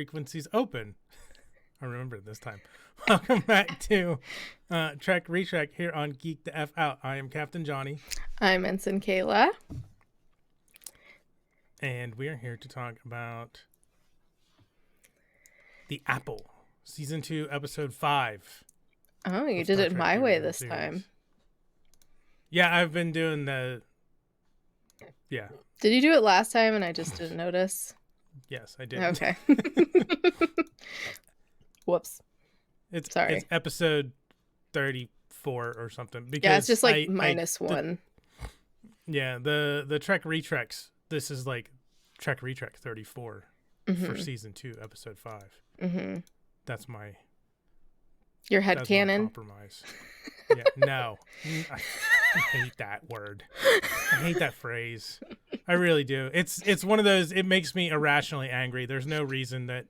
frequencies open. I remember it this time. Welcome back to Trek Retrek here on Geek the F Out. I am Captain Johnny. I'm Ensign Kayla. And we are here to talk about The Apple, Season 2, Episode 5. Oh, you did it my way this time. Yeah, I've been doing the... Yeah. Did you do it last time and I just didn't notice? Yes, I did. Okay. Whoops. Sorry. It's episode 34 or something. Because yeah, it's just like -1. Yeah, the Trek Retreks. This is like Trek Retrek 34 for season 2, episode 5. Mm-hmm. That's my... Your headcanon? Compromise. Yeah, no. I hate that word. I hate that phrase. I really do. It's one of those, it makes me irrationally angry. There's no reason that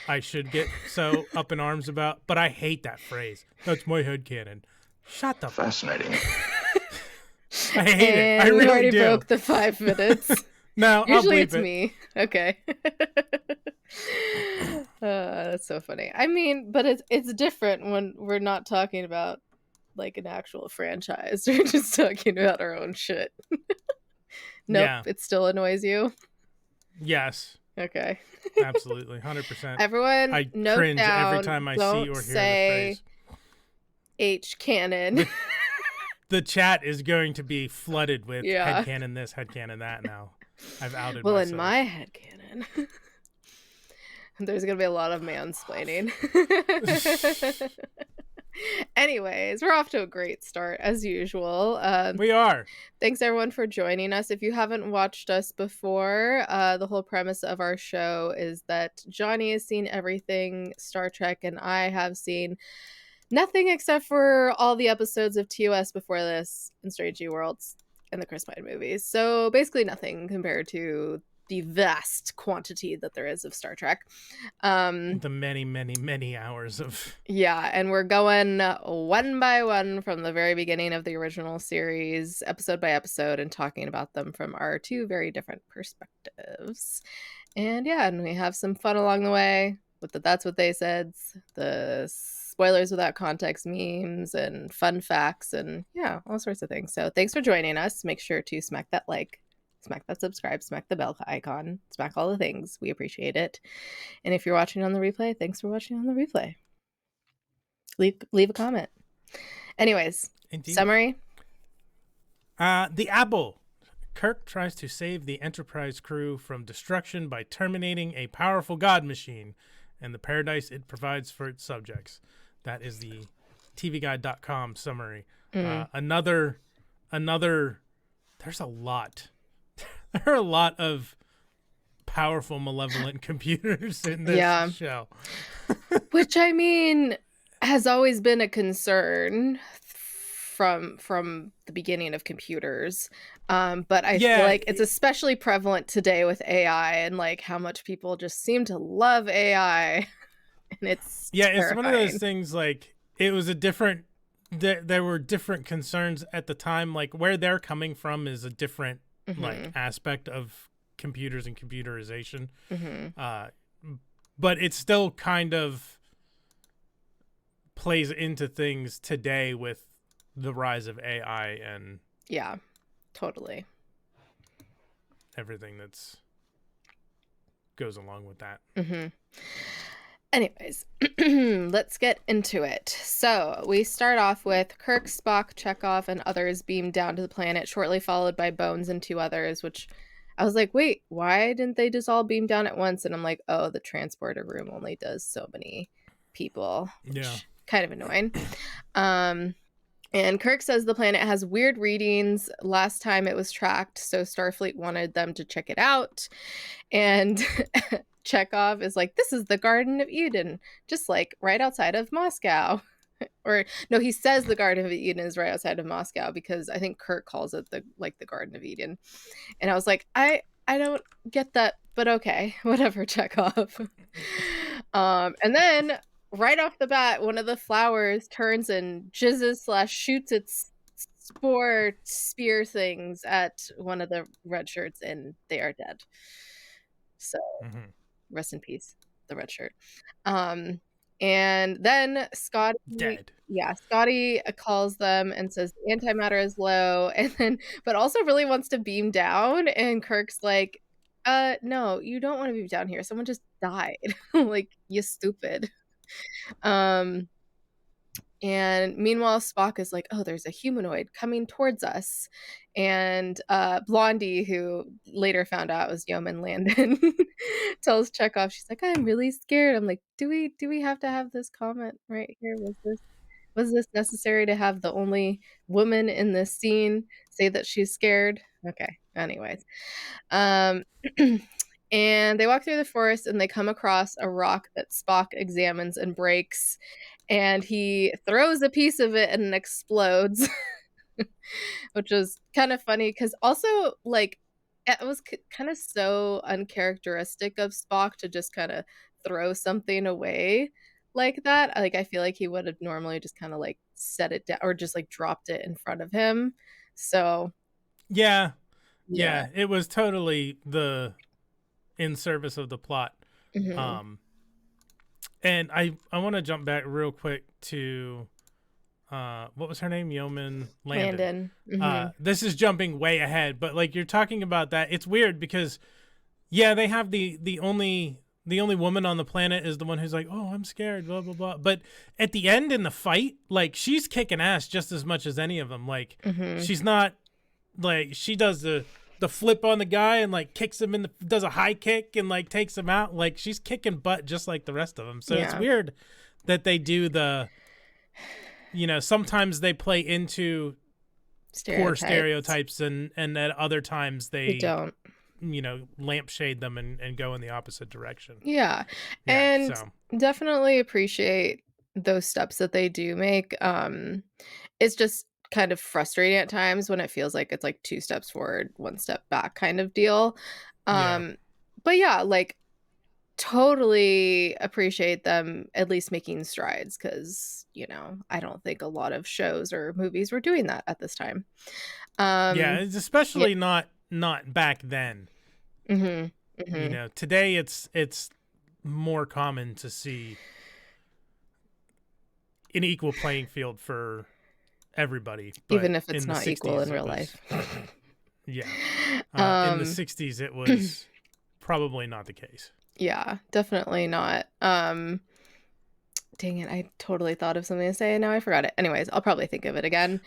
I should get so up in arms about, but I hate that phrase. That's my headcanon. Shut the Fascinating. I hate it. I really we already do. broke the 5 minutes. No, usually I'll bleep it's me. Okay. That's so funny. I mean, but it's different when we're not talking about like an actual franchise. We're just talking about our own shit. Nope, yeah. It still annoys you? Yes. Okay. Absolutely, 100%. Everyone, I cringe every time I see or hear the phrase. H canon. The chat is going to be flooded with headcanon this, headcanon that now. I've outed myself. Well, in my headcanon, there's going to be a lot of mansplaining. Anyways, we're off to a great start as usual. We are. Thanks everyone for joining us. If you haven't watched us before, the whole premise of our show is that Johnny has seen everything Star Trek and I have seen nothing except for all the episodes of TOS before this and Strange New Worlds and the Chris Pine movies. So basically nothing compared to the vast quantity that there is of Star Trek. The many hours of... Yeah, and we're going one by one from the very beginning of the original series, episode by episode, and talking about them from our 2 very different perspectives. And yeah, and we have some fun along the way with the That's What They Said, the spoilers without context memes, and fun facts, and yeah, all sorts of things. So thanks for joining us. Make sure to smack that like, smack that subscribe, smack the bell icon, smack all the things. We appreciate it. And if you're watching on the replay, thanks for watching on the replay. Leave a comment. Anyways, indeed. Summary. The Apple. Kirk tries to save the Enterprise crew from destruction by terminating a powerful god machine and the paradise it provides for its subjects. That is the tvguide.com summary. Another, there's a lot. There are a lot of powerful, malevolent computers in this show. Which, I mean, has always been a concern from the beginning of computers. But I feel like it's especially prevalent today with AI and like how much people just seem to love AI. And it's terrifying. It's one of those things like it was a different, there were different concerns at the time. Like where they're coming from is a different like aspect of computers and computerization. But it still kind of plays into things today with the rise of AI and totally everything that's goes along with that. Anyways, let's get into it. So we start off with Kirk, Spock, Chekhov, and others beamed down to the planet, shortly followed by Bones and 2 others, which I was like, wait, why didn't they just all beam down at once? And I'm like, oh, the transporter room only does so many people, which kind of annoying. And Kirk says the planet has weird readings. Last time it was tracked, so Starfleet wanted them to check it out. And Chekhov is like, this is the Garden of Eden, just like right outside of Moscow. Or no, he says the Garden of Eden is right outside of Moscow because I think Kirk calls it the Garden of Eden. And I was like, I don't get that, but okay, whatever, Chekhov. And then right off the bat, one of the flowers turns and jizzes / shoots its spore spear things at one of the red shirts, and they are dead. So, rest in peace. the red shirt. Um, and then Dead. Scotty calls them and says the antimatter is low, and then but also really wants to beam down, and Kirk's like, no, you don't want to beam down here. Someone just died. Like, you stupid." Um, and meanwhile, Spock is like, "Oh, there's a humanoid coming towards us." And Blondie, who later found out was Yeoman Landon, tells Chekhov, she's like, "I'm really scared." I'm like, do we have to have this comment right here? Was this necessary to have the only woman in this scene say that she's scared? Okay. Anyways. Um and they walk through the forest and they come across a rock that Spock examines and breaks, and he throws a piece of it and it explodes, which was kind of funny because also, like, it was kind of so uncharacteristic of Spock to just kind of throw something away like that. Like, I feel like he would have normally just kind of like set it down or just like dropped it in front of him. So, Yeah. yeah. Yeah. It was totally in service of the plot. Hmm. Um, and I want to jump back real quick to what was her name? Yeoman Landon. Landon. Hmm. This is jumping way ahead, but like you're talking about that, it's weird because yeah, they have the only woman on the planet is the one who's like, "Oh, I'm scared," blah blah blah. But at the end in the fight, like she's kicking ass just as much as any of them. Like Hmm. she's not like she does the flip on the guy and like kicks him does a high kick and like takes him out. Like she's kicking butt just like the rest of them. So it's Yeah. weird that they do sometimes they play into poor stereotypes and at other times They they don't. lampshade them and go in the opposite direction. Yeah. Yeah, And so definitely appreciate those steps that they do make. It's just kind of frustrating at times when it feels like it's like two steps forward, one step back kind of deal. yeah. Um, but yeah, like, totally appreciate them at least making strides because, I don't think a lot of shows or movies were doing that at this time. Yeah, Um, it's yeah. especially not back then. Mhm. Mhm. Today it's more common to see an equal playing field for everybody, but Even if it's in the not equal 60s in it real was life. yeah. In the Um, 60s it was probably not the case. yeah, definitely not. Dang it, I totally thought of something to say and now I forgot it. Anyways, I'll probably think of it again.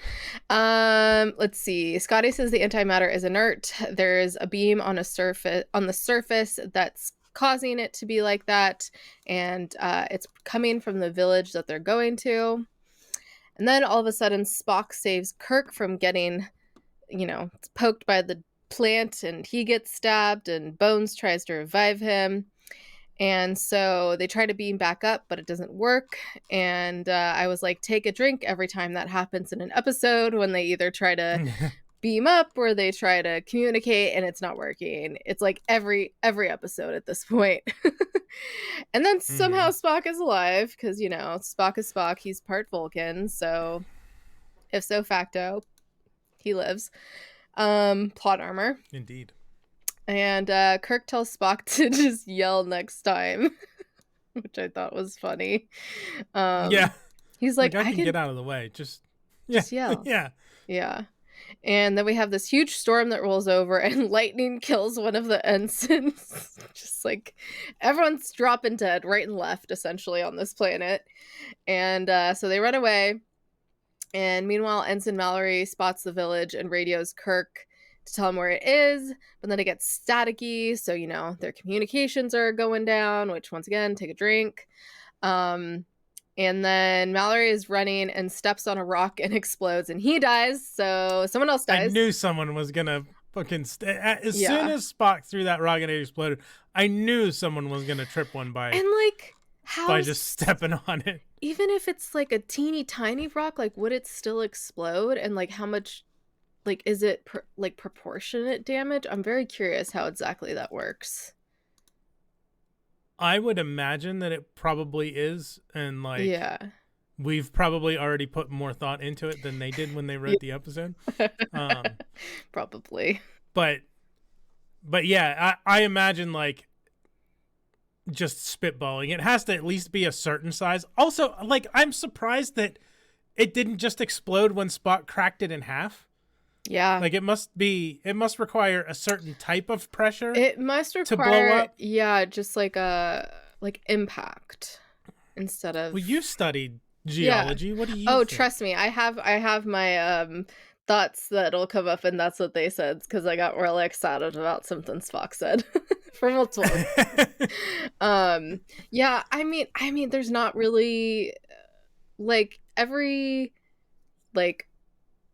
Let's see. Scotty says the antimatter is inert. There's a beam on the surface that's causing it to be like that, and it's coming from the village that they're going to. And then all of a sudden, Spock saves Kirk from getting, poked by the plant, and he gets stabbed, and Bones tries to revive him. And so they try to beam back up, but it doesn't work. And I was like, take a drink every time that happens in an episode when they either try to beam up or they try to communicate and it's not working. It's like every episode at this point. And then somehow Mhm. Spock is alive because, Spock is Spock. He's part Vulcan. So if so facto, he lives. Plot armor. Indeed. And Kirk tells Spock to just yell next time, which I thought was funny. Yeah. He's Like like, I I can can get out of the way. Yeah. just yell. Yeah. Yeah. And then we have this huge storm that rolls over and lightning kills one of the ensigns. Just like everyone's dropping dead right and left, essentially, on this planet. And so they run away. And meanwhile, Ensign Mallory spots the village and radios Kirk to tell him where it is. But then it gets staticky. So, their communications are going down, which once again, take a drink. And then Mallory is running and steps on a rock and explodes and he dies. So someone else I dies. knew someone was gonna fucking as soon Yeah. as Spock threw that rock and it exploded, I knew someone was gonna trip one And like, by just stepping on it. even if it's like a teeny tiny rock, like, would it still explode? And like, how much, like, is it like proportionate damage? I'm very curious how exactly that works. I would imagine that it probably is, and like Yeah. we've probably already put more thought into it than they did when they wrote the episode. Probably. But yeah, I imagine like just spitballing. It has to at least be a certain size. Also, like, I'm surprised that it didn't just explode when Spock cracked it in half. Yeah. Like, it must require a certain type of pressure It must to blow require, up. yeah, just like a impact instead of. Well, you studied Yeah. geology. What do you Oh, think? trust me, I have my thoughts that'll come up, and that's what they said because I got really excited about something Spock said for multiple reasons. Yeah, I mean, there's not really like every like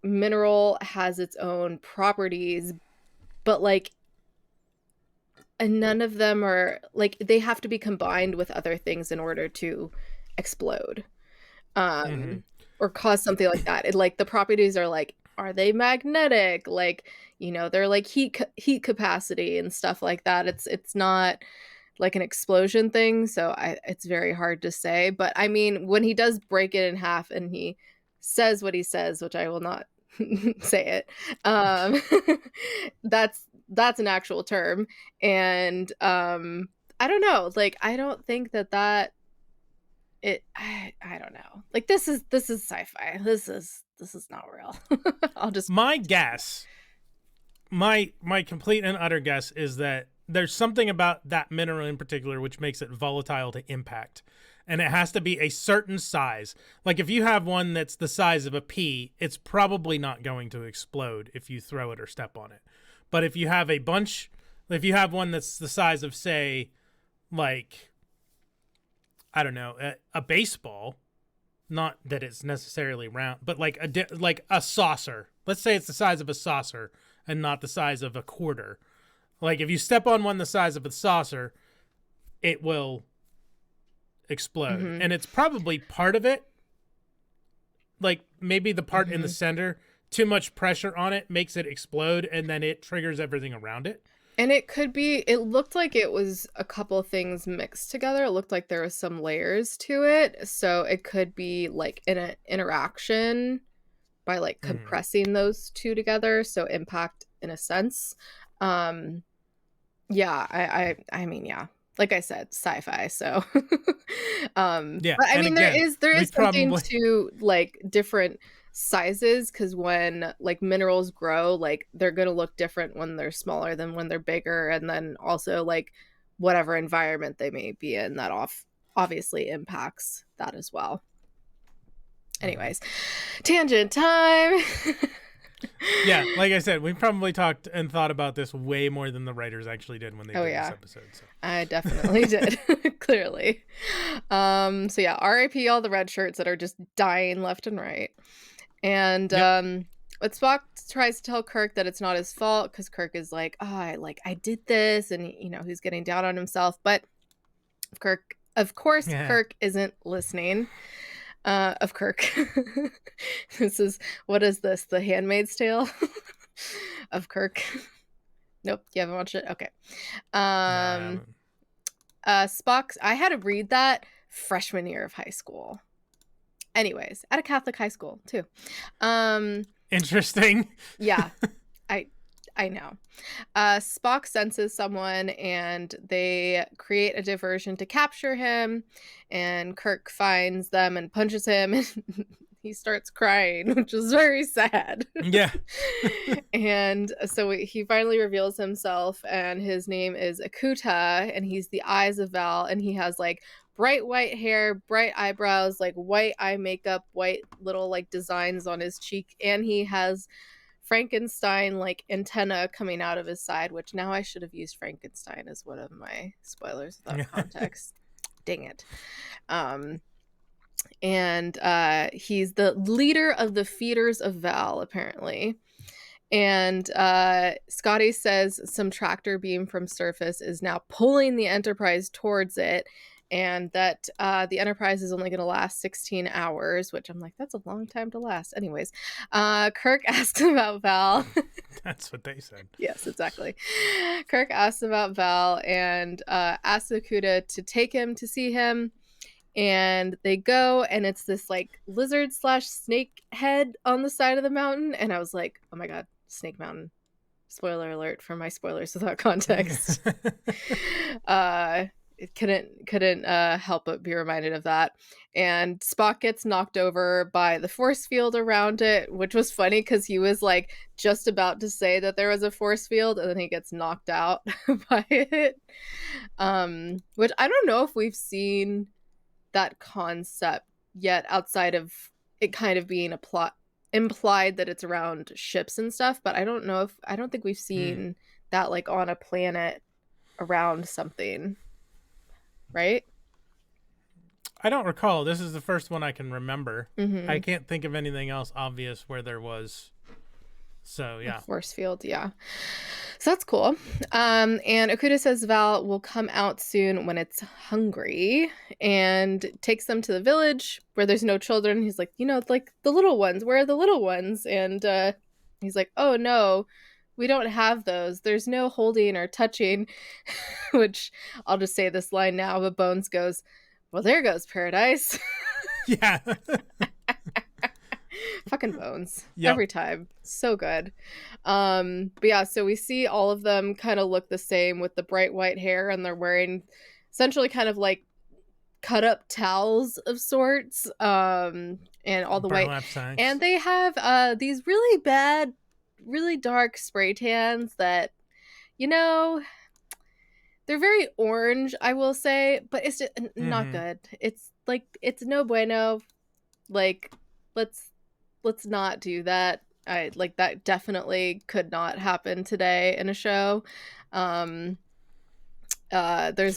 mineral has its own properties, but like and none of them are like they have to be combined with other things in order to explode. Hmm. Or cause something like that. It like the properties are like, are they magnetic? Like, they're like heat capacity and stuff like that. It's not like an explosion thing, so it's very hard to say. But I mean, when he does break it in half and he says what he says, which I will not say it, that's an actual term. And I don't know, like I don't think that I don't know. Like this is sci-fi. This is not real. I'll just My guess, my complete and utter guess is that there's something about that mineral in particular which makes it volatile to impact. And it has to be a certain size. Like if you have one that's the size of a pea, it's probably not going to explode if you throw it or step on it. But if you have one that's the size of, say, like, I don't know, a baseball, not that it's necessarily round, but like a saucer. Let's say it's the size of a saucer and not the size of a quarter. Like if you step on one the size of a saucer, it will explode. Mhm. And it's probably part of it. Like maybe the part in the center, too much pressure on it makes it explode, and then it triggers everything around it. And it looked like it was a couple of things mixed together. It looked like there was some layers to it. So it could be like in an interaction by like compressing those two together. So impact in a sense. Yeah, I mean, yeah. Like I said, sci-fi. So Yeah, but I and mean again, there we is something probably to like different sizes, because when like minerals grow, like they're gonna look different when they're smaller than when they're bigger, and then also like whatever environment they may be in, that obviously impacts that as well. Anyways, tangent time. yeah, like I said, we probably talked and thought about this way more than the writers actually did when they Oh did yeah. this episode. So. I definitely did. Clearly. So yeah, RIP all the red shirts that are just dying left and right. And Yep. but Spock tries to tell Kirk that it's not his fault, because Kirk is like, oh, I did this, and he's getting down on himself. But of course, Yeah. Kirk isn't listening. Of Kirk. What is this? The Handmaid's Tale of Kirk. Nope, you haven't watched it? Okay. No, I haven't. Spock's, I had to read that freshman year of high school. Anyways, at a Catholic high school too. Interesting. Yeah, I know. Spock senses someone and they create a diversion to capture him, and Kirk finds them and punches him, and he starts crying, which is very sad. Yeah. And so he finally reveals himself, and his name is Akuta, and he's the eyes of Val, and he has like bright white hair, bright eyebrows, like white eye makeup, white little like designs on his cheek, and he has Frankenstein like antenna coming out of his side, which now I should have used Frankenstein as one of my spoilers without context. Dang it. And he's the leader of the Feeders of Val, apparently. And Scotty says some tractor beam from surface is now pulling the Enterprise towards it, and that the Enterprise is only going to last 16 hours, which I'm like, that's a long time to last. Anyways, Kirk asks about Val. That's what they said. Yes, exactly. Kirk asks about Val and asks Okuda to take him to see him. And they go, and it's this like lizard / snake head on the side of the mountain. And I was like, oh my God, Snake Mountain. Spoiler alert for my spoilers without context. it couldn't help but be reminded of that. And Spock gets knocked over by the force field around it, which was funny because he was like just about to say that there was a force field, and then he gets knocked out by it. Which I don't know if we've seen that concept yet outside of it kind of being a plot implied that it's around ships and stuff, but I don't think we've seen that like on a planet around something, right? I don't recall. This is the first one I can remember. Mm-hmm. I can't think of anything else obvious where there was. So yeah, a force field, yeah. So that's cool. And Okuda says Val will come out soon when it's hungry, and takes them to the village where there's no children. He's like, like the little ones. Where are the little ones? And he's like, oh no, we don't have those. There's no holding or touching. Which I'll just say this line now, but Bones goes, well, there goes paradise. yeah. Fucking Bones. Yep. Every time. So good. But yeah, so we see all of them kind of look the same with the bright white hair, and they're wearing essentially kind of like cut up towels of sorts. And all the white. And they have these really bad, really dark spray tans that, they're very orange, I will say, but it's just not good. It's like, it's no bueno. Like, let's not do that. I like that definitely could not happen today in a show. There's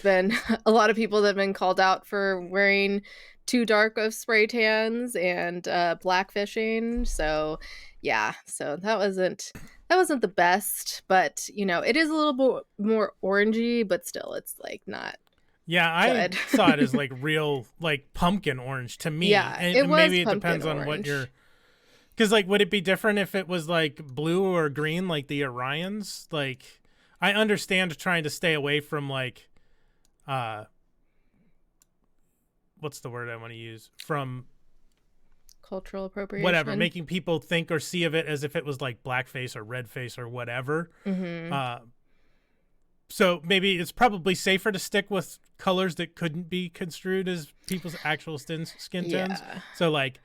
been a lot of people that have been called out for wearing too dark of spray tans and blackfishing. So yeah, so that wasn't the best, but it is a little bit more orangey, but still it's like not. Yeah, I saw it as like real like pumpkin orange to me. Yeah, and maybe it depends on what you're. Because, like, would it be different if it was, like, blue or green, like the Orions? Like, I understand trying to stay away from, like, what's the word I want to use? From cultural appropriation. Whatever, making people think or see of it as if it was, like, blackface or redface or whatever. Mm-hmm. So maybe it's probably safer to stick with colors that couldn't be construed as people's actual skin tones. Yeah. So, like,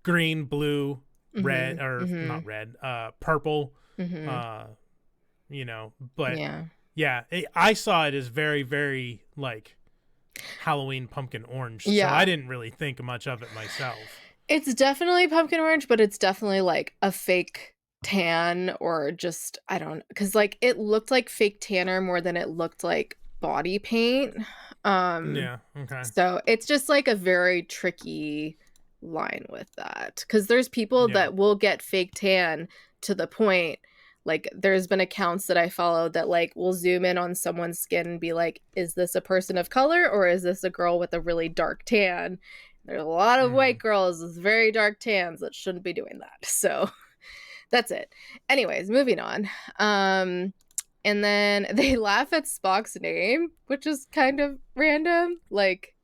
green, blue, red, or not red, purple, but yeah, I saw it as very, very like Halloween pumpkin orange. Yeah. So I didn't really think much of it myself. It's definitely pumpkin orange, but it's definitely like a fake tan, or just, I don't, because like it looked like fake tanner more than it looked like body paint. Yeah, okay. So it's just like a very tricky line with that, because there's people that will get fake tan to the point, like there's been accounts that I followed that like will zoom in on someone's skin and be like, is this a person of color or is this a girl with a really dark tan? There's a lot of white girls with very dark tans that shouldn't be doing that. So that's it. Anyways, moving on. And then they laugh at Spock's name, which is kind of random. Like,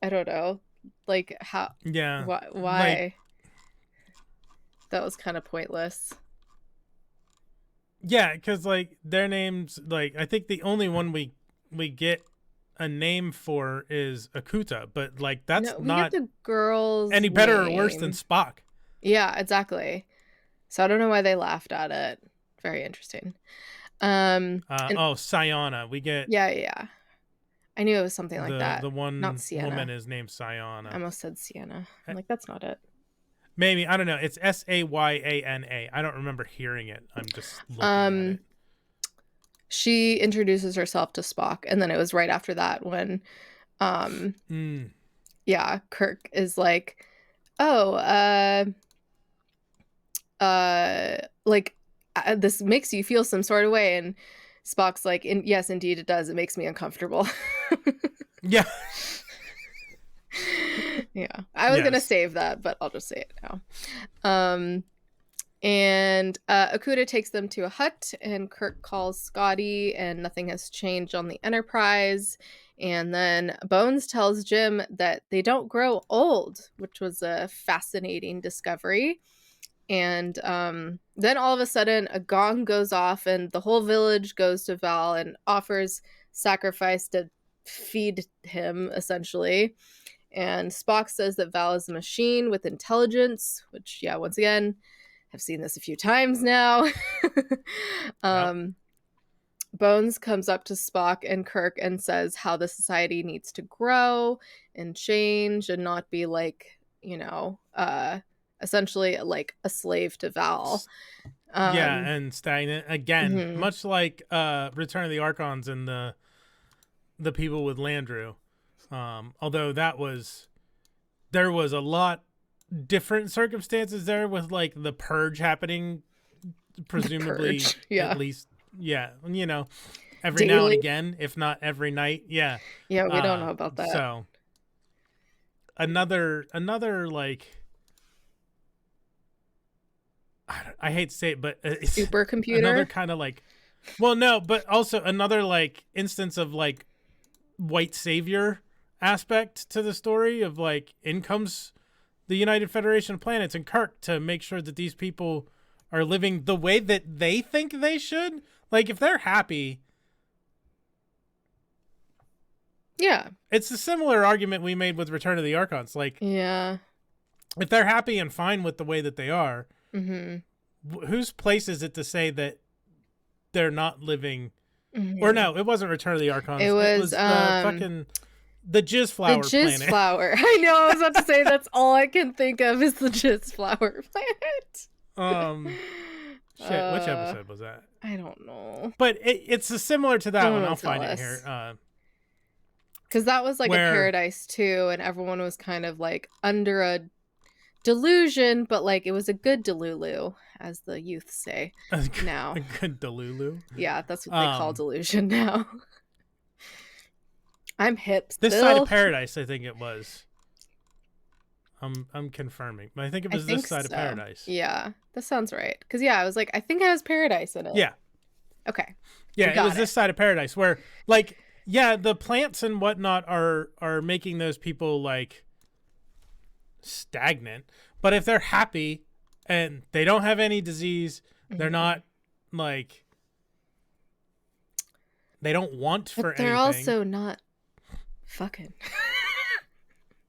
I don't know. Like, how? Yeah. Why? Like, that was kind of pointless. Yeah, because like their names, like I think the only one we get a name for is Akuta, but like that's not the girl's any better name. Or worse than Spock. Yeah, exactly. So I don't know why they laughed at it. Very interesting. Sayana. We get. Yeah. I knew it was something like that. The one not Sienna. woman is named Sayana. I almost said Sienna. I'm like, that's not it. Maybe, I don't know. It's Sayana. I don't remember hearing it. I'm just looking at it. She introduces herself to Spock, and then it was right after that when Kirk is like, this makes you feel some sort of way, and Spock's like, yes, indeed it does. It makes me uncomfortable. Yeah. Yeah. I was gonna save that, but I'll just say it now. And Okuda takes them to a hut, and Kirk calls Scotty, and nothing has changed on the Enterprise. And then Bones tells Jim that they don't grow old, which was a fascinating discovery. And then all of a sudden a gong goes off, and the whole village goes to Val and offers sacrifice to feed him, essentially. And Spock says that Val is a machine with intelligence, which, yeah, once again, have seen this a few times now. Yep. Bones comes up to Spock and Kirk and says how the society needs to grow and change and not be like, essentially like a slave to Val. Yeah, and stagnant again, Mhm. much like Return of the Archons and the people with Landru. Although there was a lot different circumstances there with like the purge happening, presumably Purge, yeah. at least, yeah, every now and Daily? again, if not every night, yeah. Yeah, we don't know about that. So another like, I hate to say it, but it's Supercomputer? another kind of like, well, no, but also another like instance of like white savior aspect to the story of like, in comes the United Federation of Planets and Kirk to make sure that these people are living the way that they think they should. Like, if they're happy, Yeah. it's a similar argument we made with Return of the Archons. Like, Yeah. if they're happy and fine with the way that they are, Mm-hmm. whose place is it to say that they're not living? Mm-hmm. Or no, it wasn't Return of the Archons. It was, the fucking the Jizz Flower the Jizz planet. Flower. I know, I was about to say that's all I can think of is the Jizz Flower planet. Shit, which episode was that? I don't know. But it's similar to that one. I'll tell find it us. here. Because that was like Where- a paradise too, and everyone was kind of like under a delusion, but like it was a good delulu, as the youth say now. A good delulu. Yeah, that's what they call delusion now. I'm hip still. This side of paradise, I think it was. I'm confirming, but I think it was this side of paradise. Yeah, that sounds right. Because yeah, I was like, I think it has paradise in it. Yeah. Okay. Yeah, it was this side of paradise where, like, yeah, the plants and whatnot are making those people like stagnant. But if they're happy and they don't have any disease, they're not like, they don't want for anything. They're also not fucking,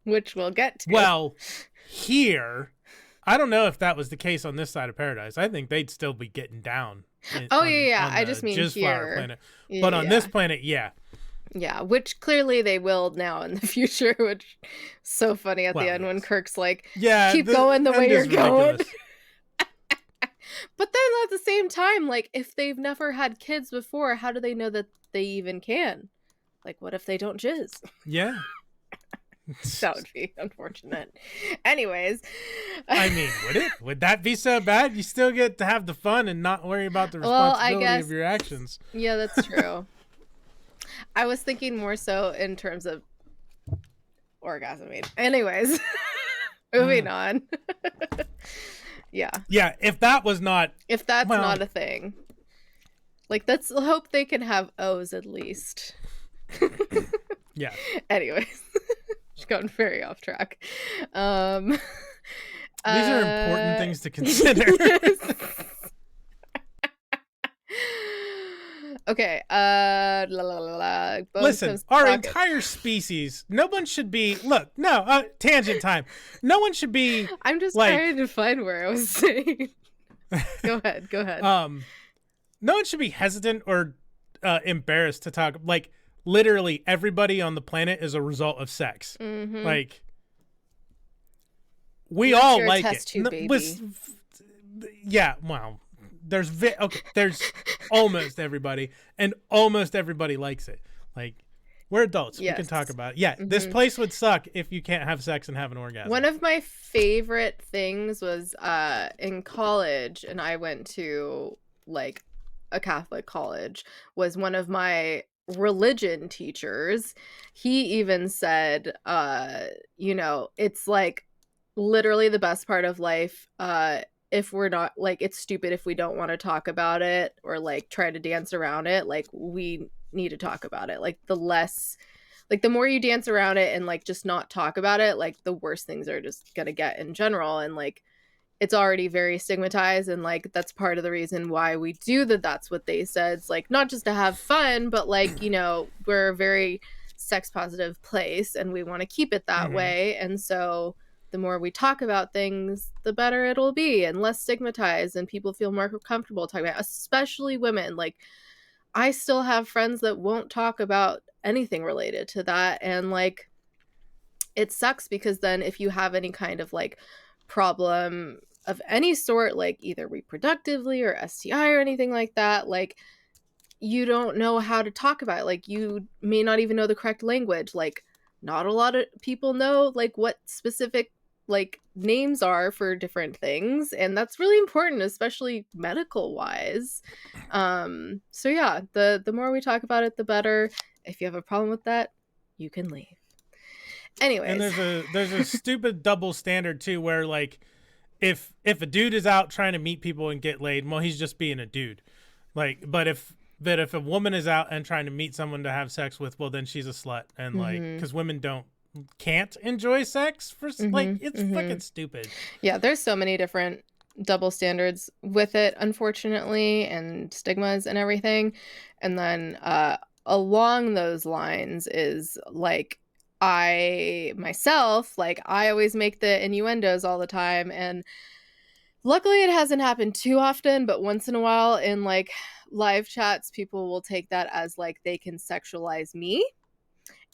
which we'll get to. Well, here, I don't know if that was the case on this side of paradise. I think they'd still be getting down. I just mean Jizz Flower here. planet. But on this planet, yeah. Yeah, which clearly they will now in the future, which is so funny at the end when Kirk's like, keep going the way you're going. But then at the same time, like, if they've never had kids before, how do they know that they even can? Like, what if they don't jizz? Yeah. That would be unfortunate. Anyways. I mean, would it? Would that be so bad? You still get to have the fun and not worry about the responsibility of your actions. Yeah, that's true. I was thinking more so in terms of orgasming. Anyways, moving on. Yeah. Yeah, if that's not a thing. Like, let's hope they can have O's at least. Yeah. Anyways, just gotten very off track. These are important things to consider. Yes. Okay. Listen, our entire species, no one should be. Look, no, tangent time. No one should be. I'm just like, trying to find where I was saying. Go ahead. No one should be hesitant or embarrassed to talk. Like, literally, everybody on the planet is a result of sex. Mm-hmm. Like, we all like it. Tube baby. Yeah, well, there's almost everybody, and almost everybody likes it. Like, we're adults. Yes. We can talk about it. Yeah, this place would suck if you can't have sex and have an orgasm. One of my favorite things was in college, and I went to like a Catholic college, was one of my religion teachers. He even said, it's like literally the best part of life. If we're not, like, it's stupid if we don't want to talk about it or like try to dance around it. Like, we need to talk about it. Like, the more you dance around it and like just not talk about it, like the worse things are just gonna get in general. And like, it's already very stigmatized, and like that's part of the reason why we do that's what they said. It's like not just to have fun, but like, we're a very sex positive place, and we want to keep it that Mhm. way. And so the more we talk about things, the better it'll be, and less stigmatized, and people feel more comfortable talking about, especially women. Like, I still have friends that won't talk about anything related to that, and like, it sucks because then if you have any kind of like problem of any sort, like either reproductively or STI or anything like that, like, you don't know how to talk about it. Like, you may not even know the correct language. Like, not a lot of people know like what specific like names are for different things, and that's really important, especially medical wise. So yeah, the more we talk about it, the better. If you have a problem with that, you can leave. And Anyways. there's a stupid double standard too, where like if a dude is out trying to meet people and get laid, well, he's just being a dude. Like, but if a woman is out and trying to meet someone to have sex with, well, then she's a slut. And like, Mhm. because women can't enjoy sex for like, Mhm. it's fucking Mhm. stupid. Yeah, there's so many different double standards with it, unfortunately, and stigmas and everything. And then along those lines is like, I myself, like, I always make the innuendos all the time, and luckily it hasn't happened too often, but once in a while in like live chats, people will take that as like they can sexualize me.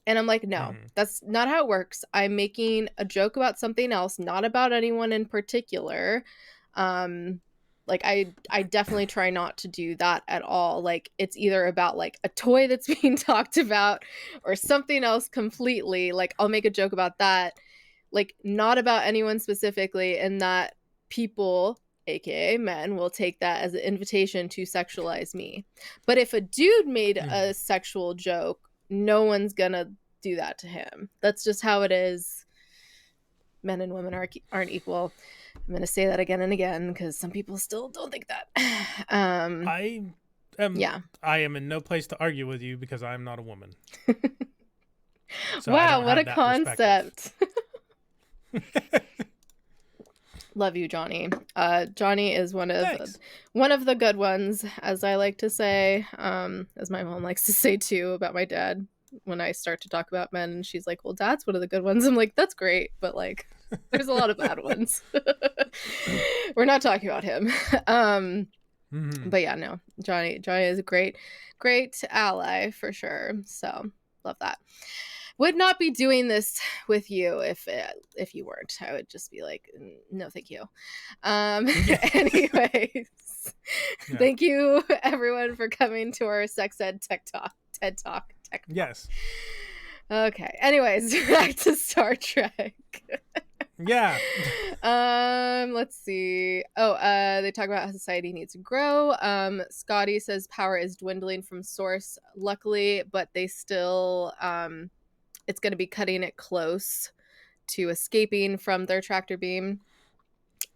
And I'm like, no, Mm-hmm. that's not how it works. I'm making a joke about something else, not about anyone in particular. Um, like, I definitely try not to do that at all. Like, it's either about like a toy that's being talked about or something else completely. Like, I'll make a joke about that, like, not about anyone specifically, and that people, aka men, will take that as an invitation to sexualize me. But if a dude made Mm-hmm. a sexual joke, no one's gonna do that to him. That's just how it is. Men and women aren't equal. I'm gonna say that again and again because some people still don't think that. I am Yeah. I am in no place to argue with you because I'm not a woman, so I Wow, don't what a have that perspective. concept. Love you, Johnny. Johnny is Thanks. one of the good ones, as I like to say. As my mom likes to say too about my dad. When I start to talk about men, she's like, "Well, Dad's one of the good ones." I'm like, "That's great, but like, there's a lot of bad ones." We're not talking about him. Um, Mm-hmm. but yeah, no, Johnny is a great ally for sure. So love that. Would not be doing this with you if you weren't. I would just be like, no, thank you. Anyways, Yeah. thank you everyone for coming to our sex ed TED Talk. Yes. Okay. Anyways, back to Star Trek. Yeah. Let's see. Oh, they talk about how society needs to grow. Scotty says power is dwindling from Source, luckily, but they still it's going to be cutting it close to escaping from their tractor beam.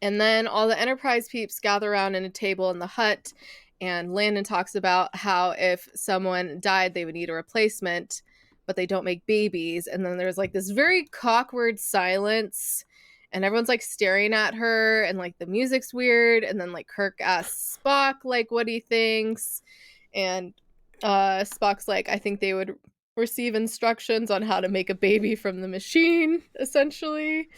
And then all the Enterprise peeps gather around in a table in the hut, and Landon talks about how if someone died, they would need a replacement, but they don't make babies. And then there's like this very awkward silence, and everyone's like staring at her, and like the music's weird. And then like Kirk asks Spock like what he thinks, and Spock's like, I think they would receive instructions on how to make a baby from the machine, essentially.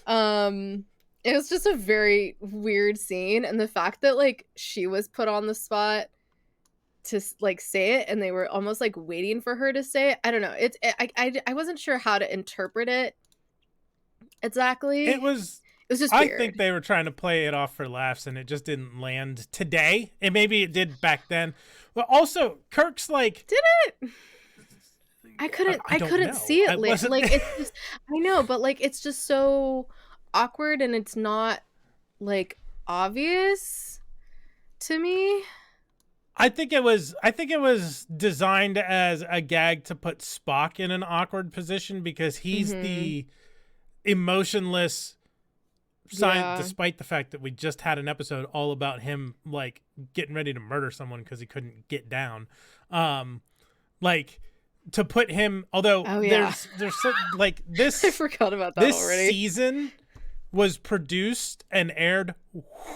Um, it was just a very weird scene, and the fact that like she was put on the spot to like say it, and they were almost like waiting for her to say it. I don't know. I wasn't sure how to interpret it exactly. It was It was just I think weird. they were trying to play it off for laughs and it just didn't land today. And maybe it did back then. But also Kirk's like Did it? I don't couldn't know. see it I wasn't like it's just, I know, but like it's just so awkward, and it's not like obvious to me. I think it was designed as a gag to put Spock in an awkward position because he's Mhm. the emotionless science, Yeah. despite the fact that we just had an episode all about him like getting ready to murder someone because he couldn't get down. Like to put him, although Oh yeah. there's like I forgot about that this already. season was produced and aired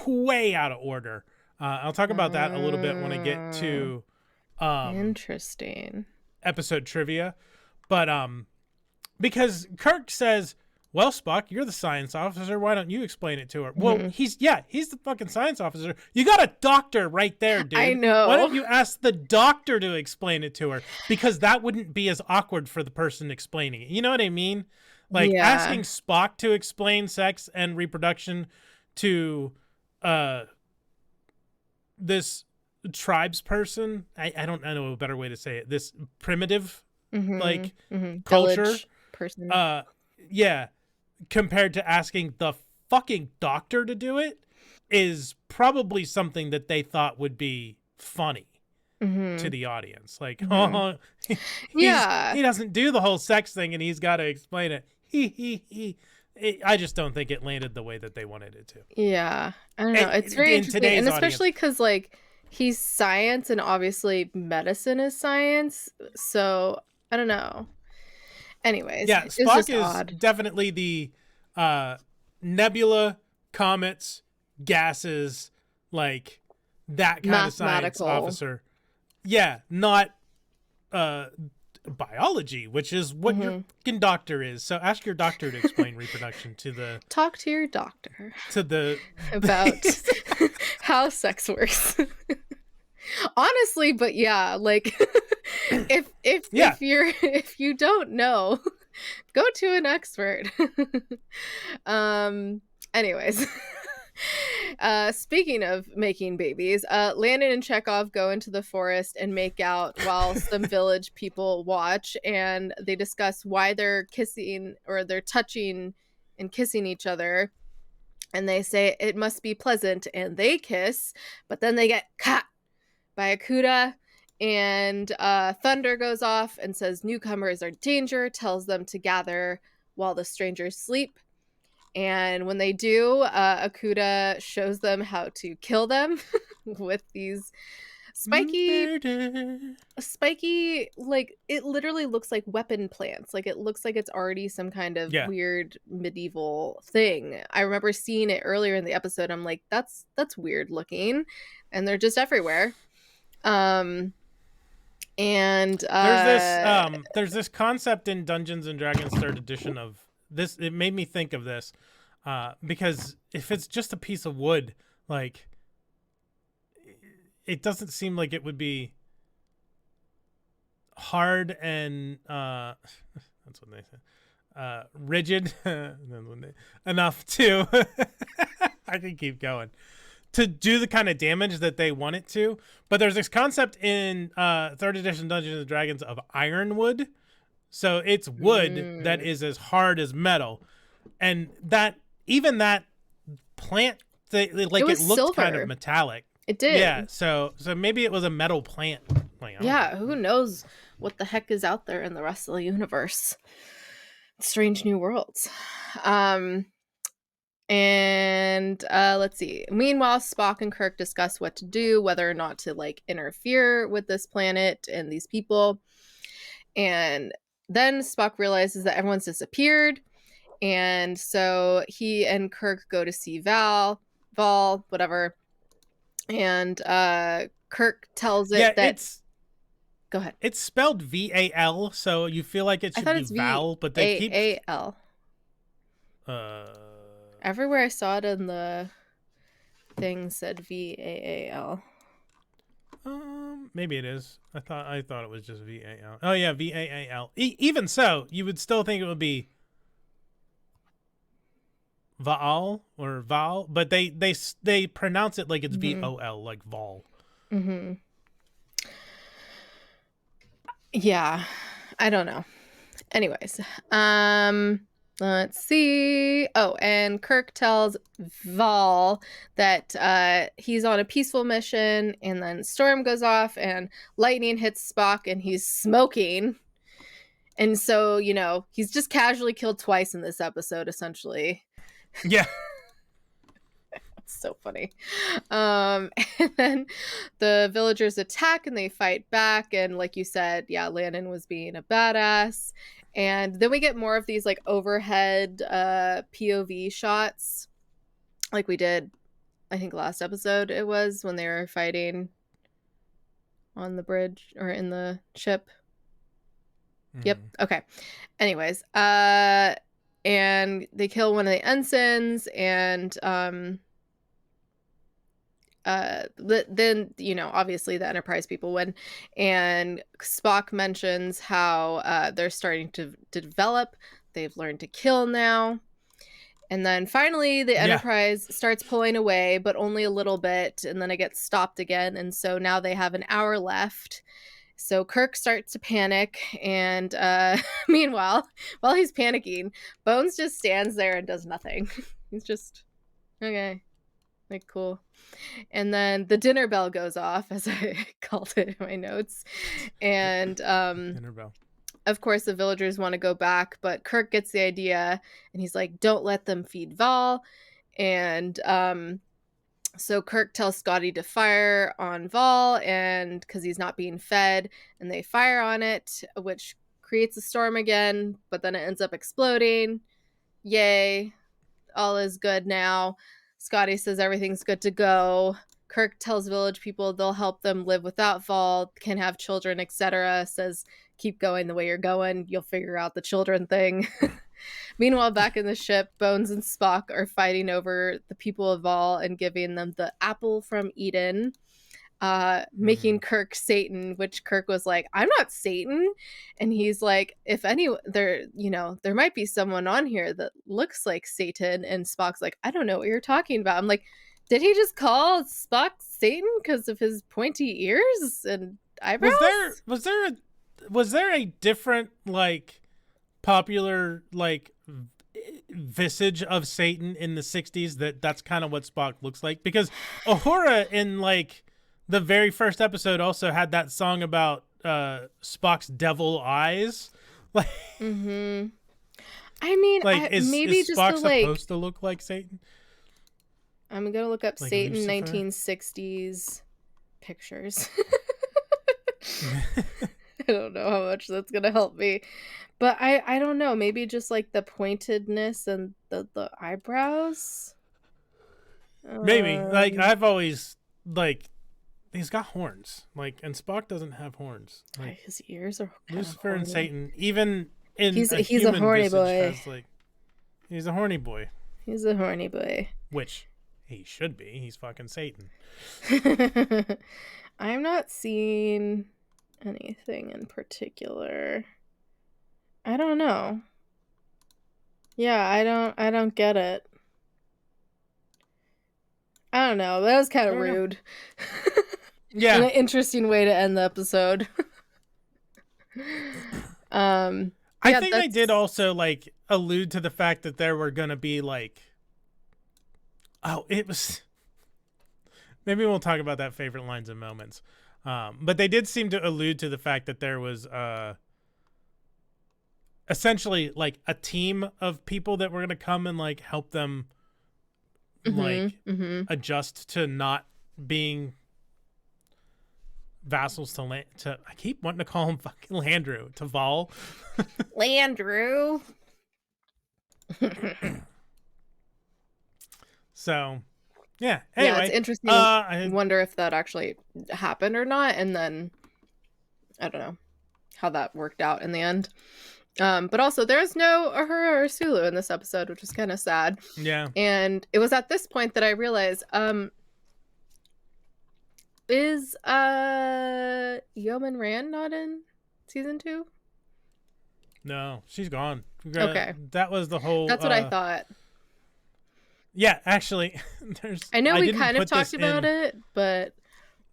way out of order. I'll talk about that a little bit when I get Oh, to um, interesting. episode trivia. But because Kirk says, well, Spock, you're the science officer. Why don't you explain it to her? Mm-hmm. Well, he's the fucking science officer. You got a doctor right there, dude. I know. Why don't you ask the doctor to explain it to her? Because that wouldn't be as awkward for the person explaining it. You know what I mean? Like asking Spock to explain sex and reproduction to this tribes person. I don't know a better way to say it. This primitive like culture village person. Yeah. Compared to asking the fucking doctor to do it is probably something that they thought would be funny to the audience. Like, oh, he doesn't do the whole sex thing and he's got to explain it. I just don't think it landed the way that they wanted it to. Yeah. I don't know. It's very interesting. And especially because, like, he's science and obviously medicine is science. So, I don't know. Anyways, yeah, Spock is definitely the nebula, comets, gases, like that kind of science officer. Yeah, not biology, which is what your fucking doctor is. So ask your doctor to explain reproduction to the... Talk to your doctor. To the... About how sex works. Honestly, but yeah, like if you don't know, go to an expert. Anyways, speaking of making babies, Landon and Chekhov go into the forest and make out while some village people watch, and they discuss why they're kissing or they're touching and kissing each other. And they say it must be pleasant, and they kiss, but then they get caught by a Cuda, and thunder goes off and says newcomers are danger, tells them to gather while the strangers sleep. And when they do, Akuda shows them how to kill them with these spiky, like, it literally looks like weapon plants. Like, it looks like it's already some kind of weird medieval thing. I remember seeing it earlier in the episode. I'm like, that's weird looking. And they're just everywhere. And there's this concept in Dungeons and Dragons 3rd edition of this. It made me think of this because if it's just a piece of wood, like, it doesn't seem like it would be hard and that's what they say, rigid enough to I can keep going to do the kind of damage that they want it to. But there's this concept in 3rd edition Dungeons and Dragons of ironwood. So it's wood that is as hard as metal. And that plant, like, it looked silver. Kind of metallic. It did. Yeah, so maybe it was a metal plant. Like, yeah, who knows what the heck is out there in the rest of the universe. Strange new worlds. And let's see. Meanwhile, Spock and Kirk discuss what to do, whether or not to, like, interfere with this planet and these people. And then Spock realizes that everyone's disappeared. And so he and Kirk go to see Val, whatever. And Kirk tells it that it's... Go ahead. It's spelled V-A-L, so you feel like it should be Val, but they keep... V-A-L. Everywhere I saw it in the thing said V-A-A-L. Maybe it is. I thought it was just V-A-L. Oh yeah, V-A-A-L. Even so, you would still think it would be Vaal or Val, but they pronounce it like it's V-O-L, like Vol. Mm-hmm. Yeah, I don't know. Anyways, let's see. Oh, and Kirk tells Val that he's on a peaceful mission, and then storm goes off and lightning hits Spock and he's smoking. And so, you know, he's just casually killed twice in this episode, essentially. Yeah. So funny. And then the villagers attack and they fight back, and like you said, yeah, Landon was being a badass. And then we get more of these, like, overhead POV shots, like we did, I think last episode it was, when they were fighting on the bridge or in the ship. Yep. Okay. Anyways, and they kill one of the ensigns, and then obviously the Enterprise people win, and Spock mentions how they're starting to develop. They've learned to kill now. And then finally the Yeah. Enterprise starts pulling away, but only a little bit, and then it gets stopped again, and so now they have an hour left. So Kirk starts to panic, and meanwhile, while he's panicking, Bones just stands there and does nothing. He's just, okay, like, cool. And then the dinner bell goes off, as I called it in my notes. And Dinner bell. of course the villagers want to go back, but Kirk gets the idea, and he's like, don't let them feed Val. And so Kirk tells Scotty to fire on Val, and because he's not being fed, and they fire on it, which creates a storm again, but then it ends up exploding. Yay, all is good now. Scotty says everything's good to go. Kirk tells village people they'll help them live without Val, can have children, etc. Says, keep going the way you're going, you'll figure out the children thing. Meanwhile, back in the ship, Bones and Spock are fighting over the people of Val and giving them the apple from Eden, making Kirk Satan, which Kirk was like, I'm not Satan. And he's like, if any, there might be someone on here that looks like Satan. And Spock's like, I don't know what you're talking about. I'm like, did he just call Spock Satan because of his pointy ears and eyebrows? Was there a different, like, popular, like, visage of Satan in the 60s that's kind of what Spock looks like? Because Uhura in, like, the very first episode also had that song about Spock's devil eyes. Like, I mean, like, maybe is just Spock to, like, supposed to look like Satan? I'm gonna look up Like Satan Lucifer? 1960s pictures. I don't know how much that's gonna help me, but I don't know. Maybe just like the pointedness and the eyebrows. Maybe. Like, I've always, like, he's got horns. Like, and Spock doesn't have horns. Like, his ears are kind Lucifer of and Satan, even in He's a human horny visage, boy. has, like, he's a horny boy. He's a horny boy. Which he should be. He's fucking Satan. I'm not seeing anything in particular. I don't know. Yeah, I don't get it. I don't know. That was kind of rude. Yeah. And an interesting way to end the episode. I think they did also, like, allude to the fact that there were gonna be, like, it was, maybe we'll talk about that favorite lines and moments. But they did seem to allude to the fact that there was essentially, like, a team of people that were gonna come and, like, help them adjust to not being vassals to I keep wanting to call him fucking Landru, to Val. Landru. So, yeah. Anyway, yeah, it's interesting. I wonder if that actually happened or not, and then I don't know how that worked out in the end. But also, there's no Uhura or Sulu in this episode, which is kind of sad. Yeah. And it was at this point that I realized, is Yeoman Rand not in season 2? No, she's gone. Okay. That was the whole... That's what I thought. Yeah, actually, I know we kind of talked about it, but...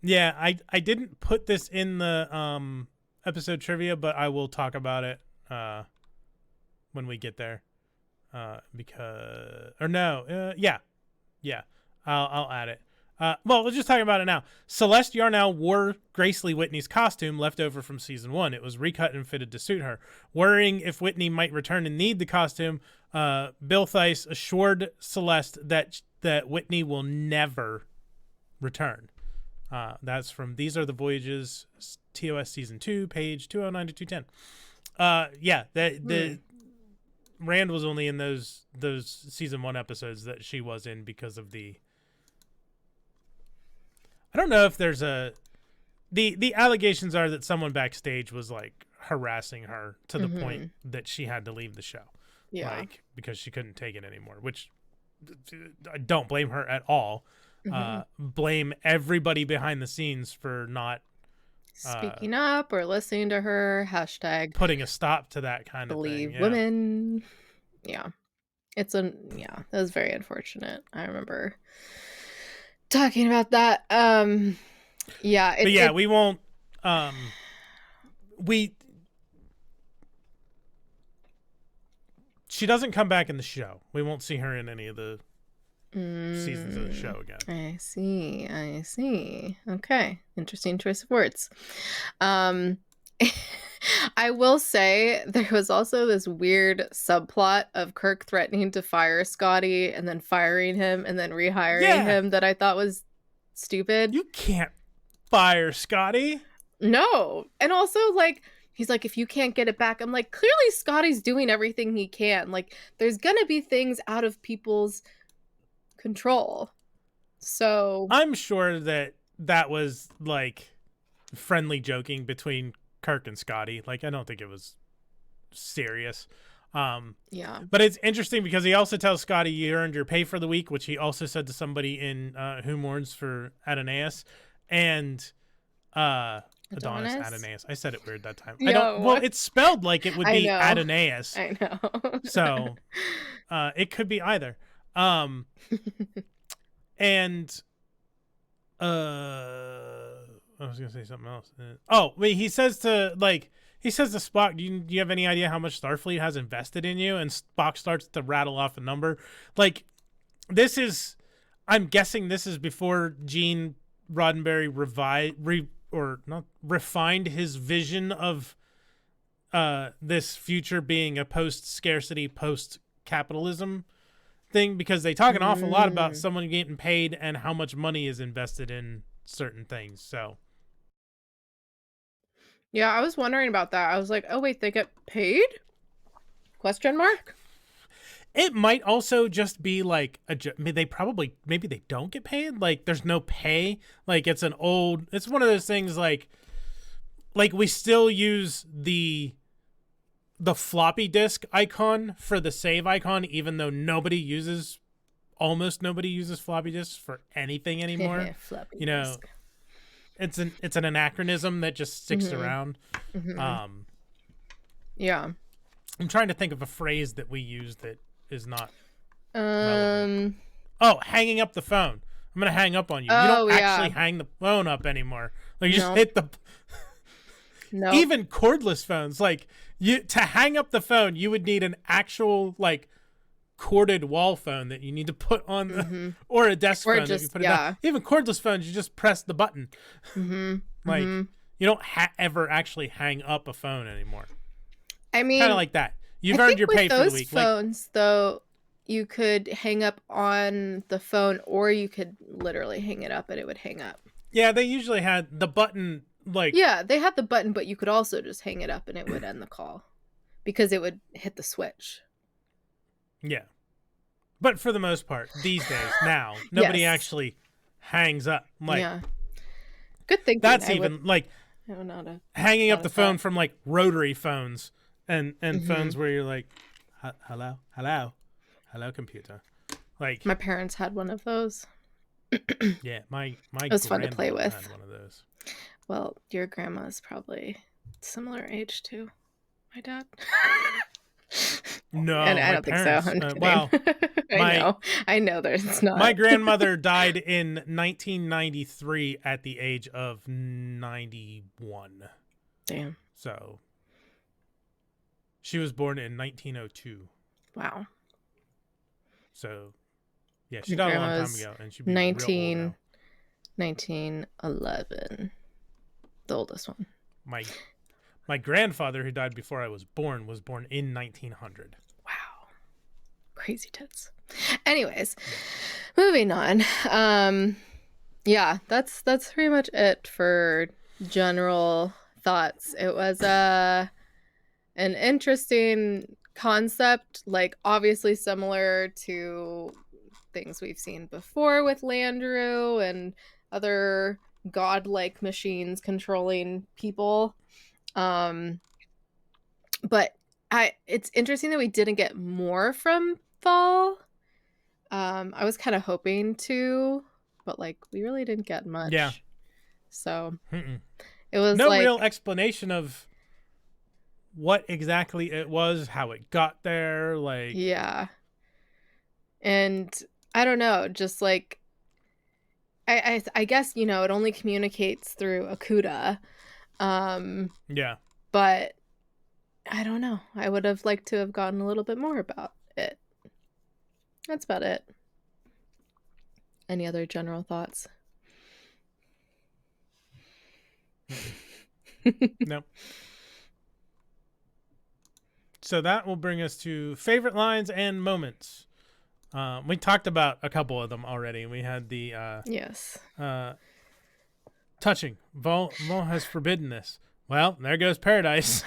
Yeah, I didn't put this in the episode trivia, but I will talk about it when we get there. I'll add it. Well, let's just talk about it now. Celeste Yarnell wore Grace Lee Whitney's costume left over from season 1. It was recut and fitted to suit her. Worrying if Whitney might return and need the costume, Bill Theiss assured Celeste that Whitney will never return. That's from These Are the Voyages, TOS season 2, page 209 to 210. The Rand was only in those season 1 episodes that she was in because of the... I don't know if there's the allegations are that someone backstage was like harassing her to the point that she had to leave the show. Yeah. Like, because she couldn't take it anymore, which I don't blame her at all. Blame everybody behind the scenes for not speaking up or listening to her. Hashtag putting a stop to that kind of thing. believe Yeah. women. Yeah. That was very unfortunate. I remember talking about that. Yeah. We won't she doesn't come back in the show. We won't see her in any of the seasons of the show again. I see. Okay. Interesting choice of words. I will say there was also this weird subplot of Kirk threatening to fire Scotty and then firing him and then rehiring him that I thought was stupid. You can't fire Scotty. No. And also, like, he's like, if you can't get it back, I'm like, clearly Scotty's doing everything he can. Like, there's gonna be things out of people's control. So I'm sure that was like friendly joking between Kirk and Scotty. Like, I don't think it was serious. Yeah. But it's interesting because he also tells Scotty you earned your pay for the week, which he also said to somebody in Who Mourns for Adonais. And Adonis, Adonais. I said it weird that time. Well, it's spelled like it would be Adonais. I know. So it could be either. And I was gonna say something else. He says to Spock, do you have any idea how much Starfleet has invested in you? And Spock starts to rattle off a number. Like, I'm guessing this is before Gene Roddenberry refined his vision of this future being a post-scarcity, post-capitalism thing, because they talk an awful lot about someone getting paid and how much money is invested in certain things. So yeah, I was wondering about that. I was like, oh wait, they get paid? Question mark? It might also just be like maybe they don't get paid. Like, there's no pay. Like, it's one of those things like we still use the floppy disk icon for the save icon, even though almost nobody uses floppy disks for anything anymore. Floppy disk. It's an anachronism that just sticks around. Yeah. I'm trying to think of a phrase that we use that is not relevant. Hanging up the phone. I'm gonna hang up on you. You don't actually hang the phone up anymore. Like, you just hit the no. Even cordless phones, like, to hang up the phone, you would need an actual, like, corded wall phone that you need to put on the, or a desk phone that you put it down. Even cordless phones, you just press the button. Like, you don't ever actually hang up a phone anymore. I mean, kind of like that. You've earned your pay for the week. Those phones, though, you could hang up on the phone, or you could literally hang it up and it would hang up. Yeah, they usually had the button. Yeah, they had the button, but you could also just hang it up and it would end the call because it would hit the switch. Yeah. But for the most part, these days, now, nobody actually hangs up. Like, yeah. Good thinking. That's hanging up the phone from, like, rotary phones and phones where you're like, hello, computer. Like, my parents had one of those. Yeah, my it was fun to play with. Had one of those. Well, your grandma's probably similar age to my dad. No, and I don't parents, think so. Well, I know there's not. My grandmother died in 1993 at the age of 91. Damn. So she was born in 1902. Wow. So yeah, she died a long time ago, and she'd be 1911. The oldest one. My grandfather, who died before I was born in 1900. Wow. Crazy tits. Anyways, moving on. Yeah, that's pretty much it for general thoughts. It was an interesting concept, like, obviously similar to things we've seen before with Landru and other godlike machines controlling people. But it's interesting that we didn't get more from Fall. I was kind of hoping to, but like we really didn't get much. Yeah. So Mm-mm. it was No like real explanation of what exactly it was, how it got there, like yeah. And I don't know, just like I guess, you know, it only communicates through Akuda. yeah. But I don't know. I would have liked to have gotten a little bit more about it. That's about it. Any other general thoughts? No. So that will bring us to favorite lines and moments. We talked about a couple of them already. We had the Yes. touching. Vol has forbidden this. Well, there goes paradise.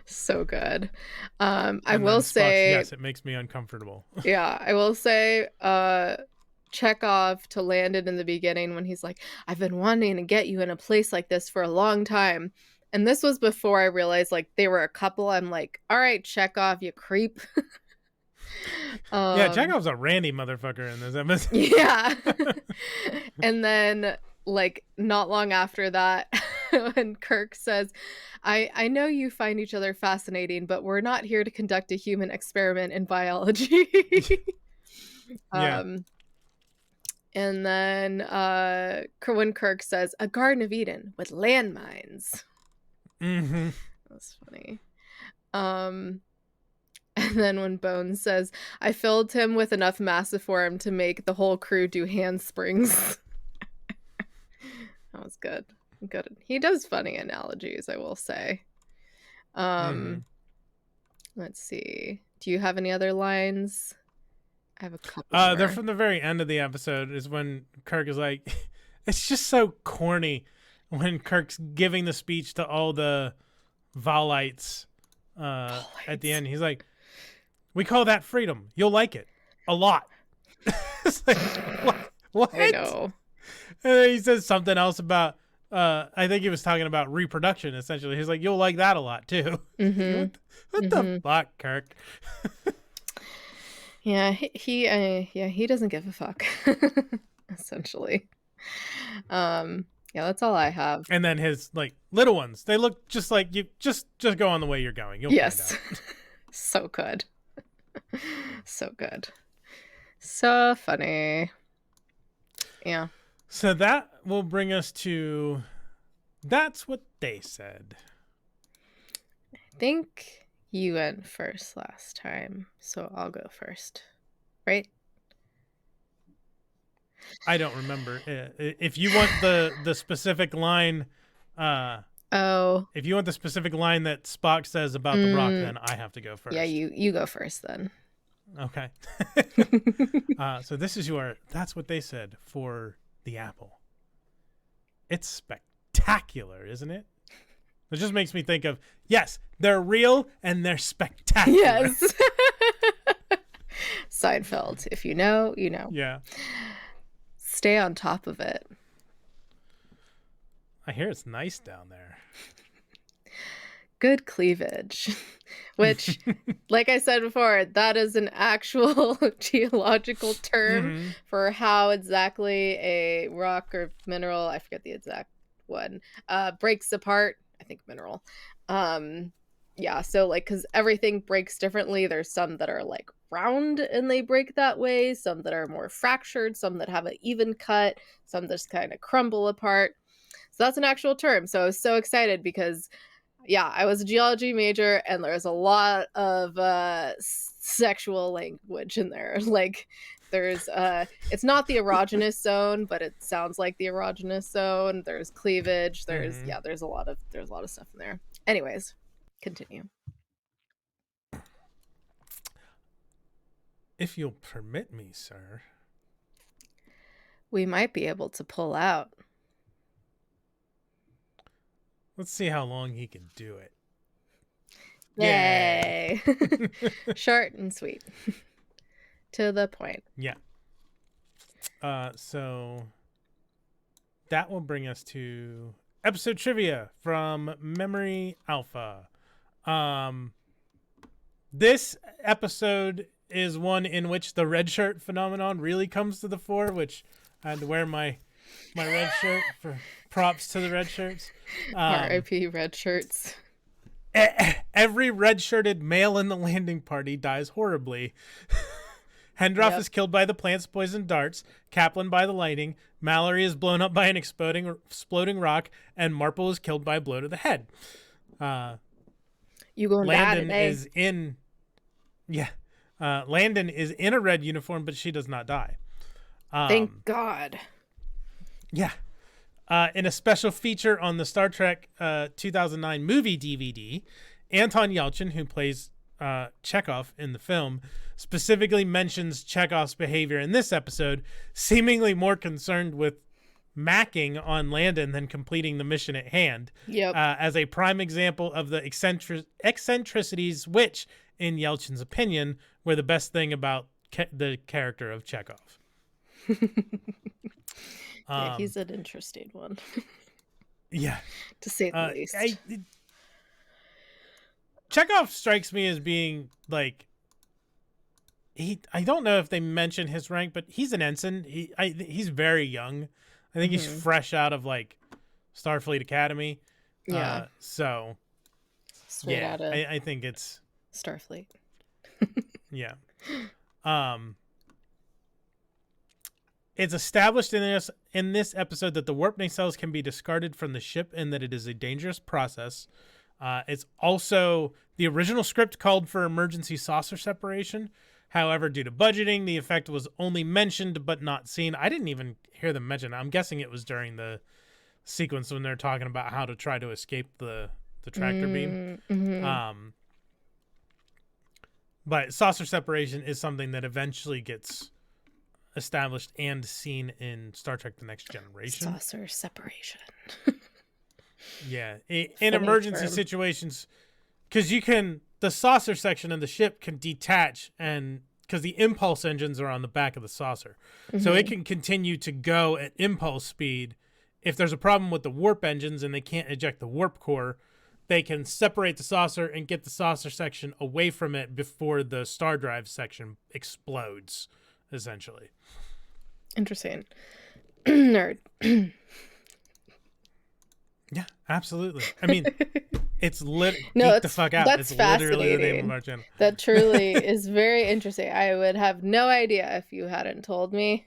So good. I And will then Spock's, say, yes, it makes me uncomfortable. yeah, I will say, Chekhov to Landon in the beginning when he's like, I've been wanting to get you in a place like this for a long time. And this was before I realized like they were a couple. I'm like, all right, Chekhov, you creep. Yeah, Chekhov's a randy motherfucker in this episode. Yeah. And then like not long after that when Kirk says, I know you find each other fascinating, but we're not here to conduct a human experiment in biology. Yeah. And then when Kirk says, a Garden of Eden with landmines. Mm-hmm. That's funny. And then when Bones says, I filled him with enough massiform to make the whole crew do handsprings. That was good. Good. He does funny analogies, I will say. Let's see. Do you have any other lines? I have a couple more. They're from the very end of the episode is when Kirk is like, it's just so corny when Kirk's giving the speech to all the Valites at the end. He's like, we call that freedom. You'll like it a lot. It's like, what? I know. And then he says something else about, I think he was talking about reproduction, essentially. He's like, you'll like that a lot, too. Mm-hmm. What the fuck, Kirk? Yeah, he doesn't give a fuck, essentially. Yeah, that's all I have. And then his, like, little ones, they look just like you. Just go on the way you're going. You'll Yes. find out. So good. So good. So funny. Yeah. So that will bring us to That's What They Said. I think you went first last time, so I'll go first. Right? I don't remember. If you want the specific line, if you want the specific line that Spock says about the rock, then I have to go first. Yeah, you go first then. Okay. So this is your That's What They Said for the apple. It's spectacular, isn't it? It just makes me think of, yes, they're real and they're spectacular. Yes. Seinfeld. If you know, you know. Yeah. Stay on top of it. I hear it's nice down there. Good cleavage. Which, like I said before, that is an actual geological term for how exactly a rock or mineral, I forget the exact one, breaks apart. I think mineral. Yeah, so like, because everything breaks differently. There's some that are like round and they break that way, some that are more fractured, some that have an even cut, some just kind of crumble apart. So that's an actual term. So I was so excited because yeah, I was a geology major and there's a lot of sexual language in there. Like there's it's not the erogenous zone, but it sounds like the erogenous zone. There's cleavage. There's there's a lot of stuff in there. Anyways, continue. If you'll permit me, sir. We might be able to pull out. Let's see how long he can do it. Yay! Short and sweet. To the point. Yeah. So that will bring us to episode trivia from Memory Alpha. This episode is one in which the red shirt phenomenon really comes to the fore, which I had to wear my red shirt for props to the red shirts. R.I.P. red shirts. Every red-shirted male in the landing party dies horribly. Hendroff is killed by the plant's poisoned darts, Kaplan by the lightning, Mallory is blown up by an exploding rock, and Marple is killed by a blow to the head. You gonna die today. is in... Yeah. Landon is in a red uniform, but she does not die. Thank God. Yeah. In a special feature on the Star Trek 2009 movie DVD, Anton Yelchin, who plays Chekhov in the film, specifically mentions Chekhov's behavior in this episode, seemingly more concerned with macking on Landon than completing the mission at hand. Yep. As a prime example of the eccentricities which, in Yelchin's opinion, were the best thing about the character of Chekhov. Yeah, he's an interesting one. Yeah. To say the least. Chekhov strikes me as being like I don't know if they mention his rank, but he's an ensign. He's very young. I think he's fresh out of like Starfleet Academy. Yeah. So straight out of I think it's Starfleet. Yeah. It's established in this episode that the warp nacelles can be discarded from the ship and that it is a dangerous process. It's also the original script called for emergency saucer separation. However, due to budgeting, the effect was only mentioned but not seen. I didn't even hear them mention it. I'm guessing it was during the sequence when they're talking about how to try to escape the tractor beam. Mm-hmm. But saucer separation is something that eventually gets established and seen in Star Trek The Next Generation. Saucer separation. Yeah. In emergency situations, because the saucer section of the ship can detach, and because the impulse engines are on the back of the saucer. So it can continue to go at impulse speed. If there's a problem with the warp engines and they can't eject the warp core, they can separate the saucer and get the saucer section away from it before the star drive section explodes, essentially. Interesting. Nerd. Yeah, absolutely. I mean, it's geek the fuck out. That's it's literally the name of fascinating. our channel. That truly is very interesting. I would have no idea if you hadn't told me.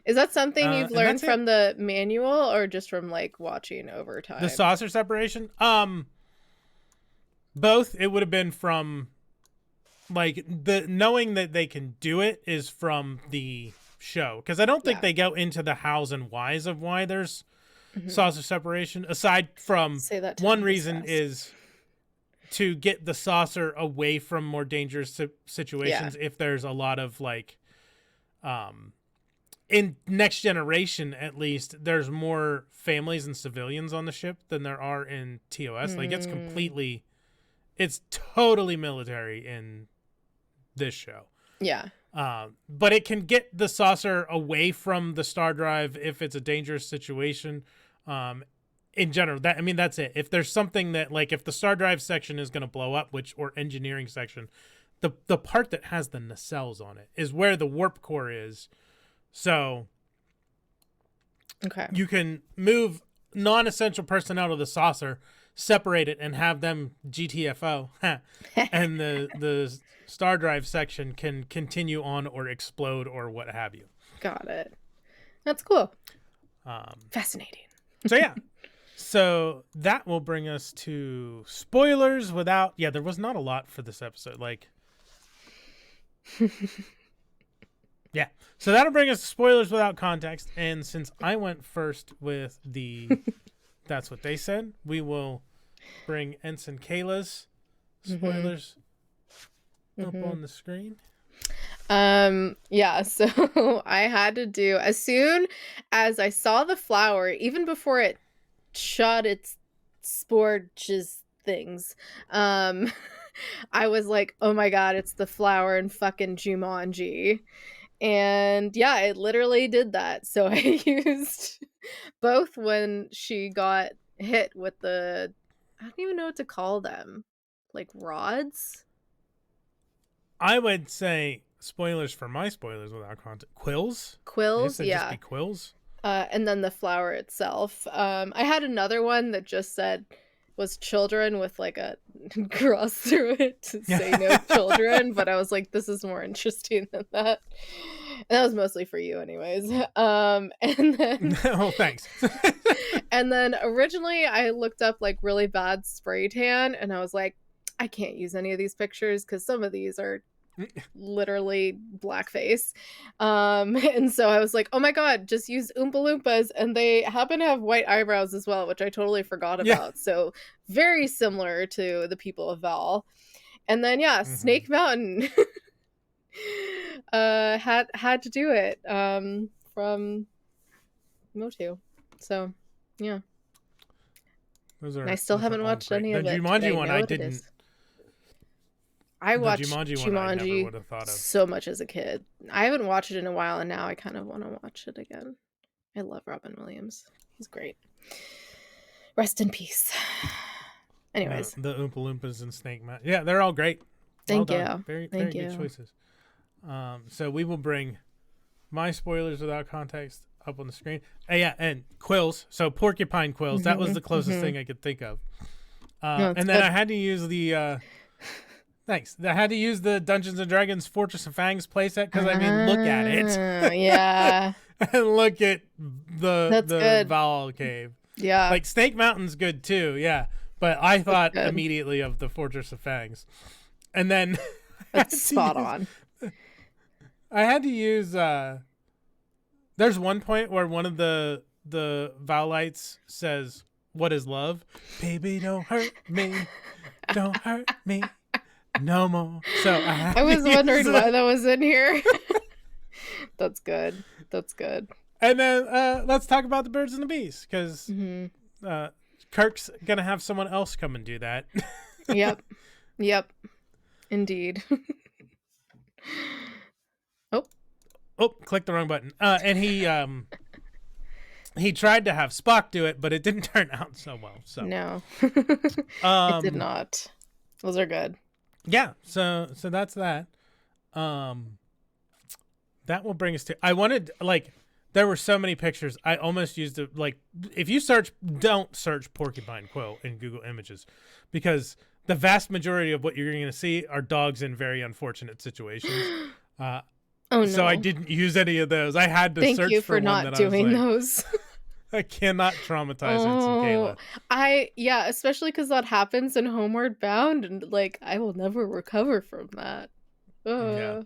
Is that something you've learned from the manual or just from like watching over time? The saucer separation? Both. It would have been from like the knowing that they can do it is from the show, because I don't think they go into the hows and whys of why there's saucer separation, aside from one reason is to get the saucer away from more dangerous situations. If there's a lot of like in Next Generation, at least, there's more families and civilians on the ship than there are in TOS. Like it's totally military in this show. Yeah. But it can get the saucer away from the star drive if it's a dangerous situation. In general, that's it. If there's something that, like, if the star drive section is going to blow up, or engineering section, the part that has the nacelles on it is where the warp core is. So you can move non-essential personnel to the saucer, separate it, and have them GTFO, and the star drive section can continue on or explode or what have you. Got it. That's cool. Fascinating. So yeah. So that will bring us to spoilers without... Yeah, there was not a lot for this episode. Like... Yeah. So that'll bring us to spoilers without context. And since I went first with the... That's what they said, we will bring Ensign Kayla's spoilers up on the screen. Yeah, so I had to do, as soon as I saw the flower, even before it shot its sporges things, I was like, oh my god, it's the flower in fucking Jumanji. And yeah, it literally did that. So I used both when she got hit with the, I don't even know what to call them, like rods? I would say spoilers for my spoilers without context. Quills? I guess Quills? it'd just Yeah. be quills. And then the flower itself. I had another one that just said was children with like a cross through it to say no children, but I was like, this is more interesting than that. And that was mostly for you anyways. And then Oh, thanks. and then originally I looked up like really bad spray tan and I was like, I can't use any of these pictures because some of these are literally blackface. And so I was like, oh my god, just use Oompa Loompas, and they happen to have white eyebrows as well, which I totally forgot Yeah. about. So very similar to the people of Val. And then yeah, Mhm. Snake Mountain had to do it from Motu. So yeah. And I still haven't all watched great. any The of it. But Jumanji I one know I what it didn't. is. I The watched Jumanji one I never Jumanji would have thought of. so much as a kid. I haven't watched it in a while, and now I kind of want to watch it again. I love Robin Williams. He's great. Rest in peace. Anyways, The Oompa Loompas and Snake Mountain. Yeah, they're all great. thank Well you. done. Very Thank good you. choices. So we will bring my spoilers without context up on the screen. Yeah, and quills. So porcupine quills. That was the closest thing I could think of. No, and then I had to use the thanks. I had to use the Dungeons and Dragons Fortress of Fangs playset because I mean, look at it. Yeah. And look at That's the good. Val Cave. Yeah. Like Snake Mountain's good too. Yeah, but I thought good. immediately of the Fortress of Fangs, and then That's spot on. I had to use. There's one point where one of the Valites says, "What is love? Baby, don't hurt me, don't hurt me, no more." So I was wondering why that was in here. That's good. That's good. And then let's talk about the birds and the bees because Kirk's gonna have someone else come and do that. Yep. Indeed. Oh, click the wrong button. And he tried to have Spock do it, but it didn't turn out so well. So no, it did not. Those are good. Yeah. So that's that. That will bring us to. I wanted there were so many pictures. I almost used it if you don't search porcupine quill in Google Images, because the vast majority of what you're going to see are dogs in very unfortunate situations. Oh no! So I didn't use any of those. I had to Thank search you for for not doing those. I cannot traumatize Kayla. Especially because that happens in Homeward Bound, and I will never recover from that. Yeah.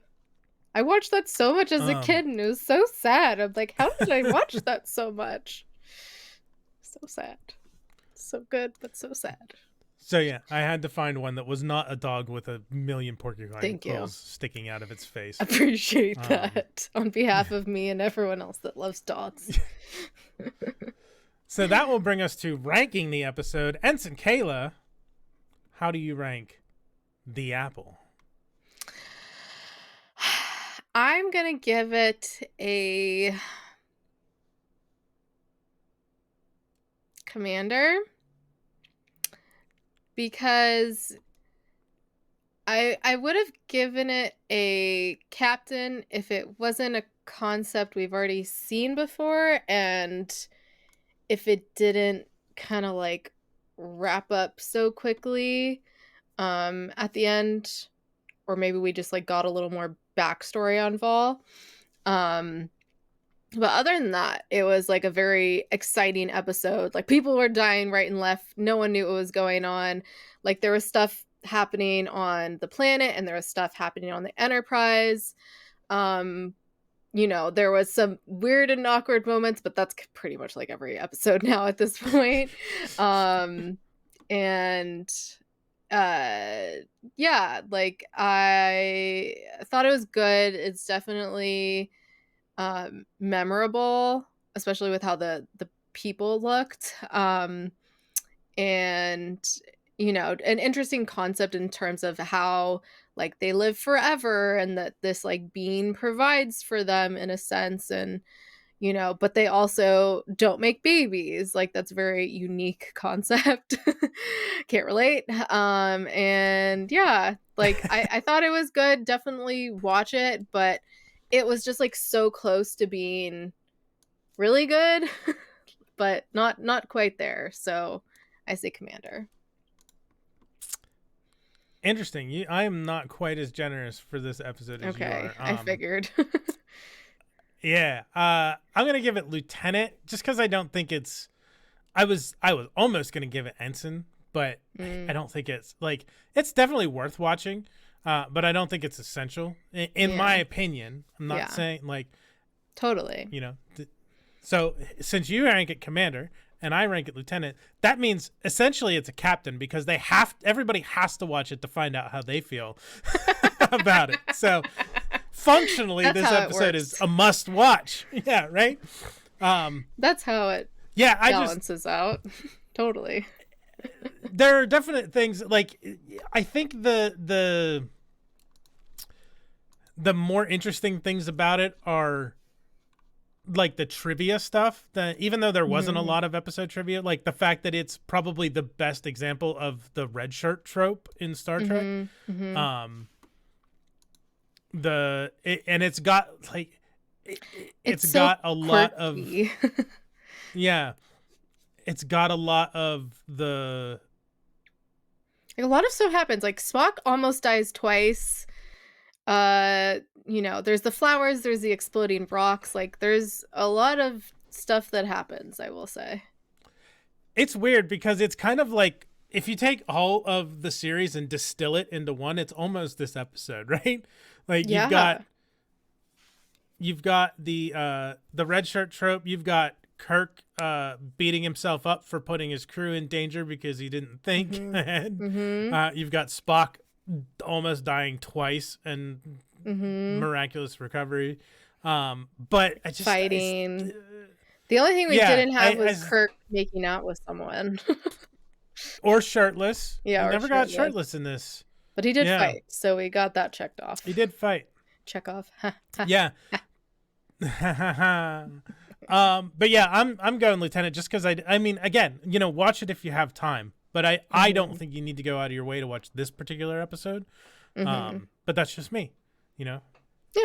I watched that so much as a kid, and it was so sad. I'm like, how did I watch that so much? So sad. So good, but so sad. So yeah, I had to find one that was not a dog with a million porcupine quills sticking out of its face. Appreciate that on behalf of me and everyone else that loves dogs. So that will bring us to ranking the episode. Ensign Kayla, how do you rank the apple? I'm gonna give it a commander, because I would have given it a captain if it wasn't a concept we've already seen before, and if it didn't kind of wrap up so quickly at the end, or maybe we just got a little more backstory on Vol. But other than that, it was a very exciting episode. People were dying right and left. No one knew what was going on. There was stuff happening on the planet, and there was stuff happening on the Enterprise. There was some weird and awkward moments, but that's pretty much every episode now at this point. And yeah, I thought it was good. It's definitely memorable, especially with how the people looked. And an interesting concept in terms of how like they live forever and that this like being provides for them in a sense, and but they also don't make babies. Like that's a very unique concept. Can't relate. And yeah, like I thought it was good. Definitely watch it, but it was just like so close to being really good, but not quite there. So I say Commander. Interesting. I am not quite as generous for this episode as you Okay, are. I figured. Yeah. I'm gonna give it Lieutenant just because I don't think it's. I was almost gonna give it Ensign, but I don't think it's like it's definitely worth watching. But I don't think it's essential in my opinion. I'm not saying like totally. So since you rank it Commander and I rank it Lieutenant, that means essentially it's a captain because everybody has to watch it to find out how they feel about it. So functionally, this episode is a must watch. Yeah, right. That's how it balances out. Totally. There are definite things like I think the more interesting things about it are like the trivia stuff, that even though there wasn't a lot of episode trivia, like the fact that it's probably the best example of the red shirt trope in Star Trek. And it's got like it's got a lot of it's got a lot of the a lot of stuff happens. Like Spock almost dies twice. There's the flowers, there's the exploding rocks, like there's a lot of stuff that happens, I will say. It's weird because it's kind of like if you take all of the series and distill it into one, it's almost this episode, right? Like you've got the red shirt trope, you've got Kirk beating himself up for putting his crew in danger because he didn't think ahead. You've got Spock almost dying twice and miraculous recovery, but I just fighting. The only thing we didn't have was Kirk making out with someone. Or shirtless. Yeah, he never got shirtless in this, but he did fight, so we got that checked off. He did fight. Check off. Yeah. But yeah, I'm going Lieutenant just because I mean again, watch it if you have time. But I don't think you need to go out of your way to watch this particular episode. But that's just me, Yeah.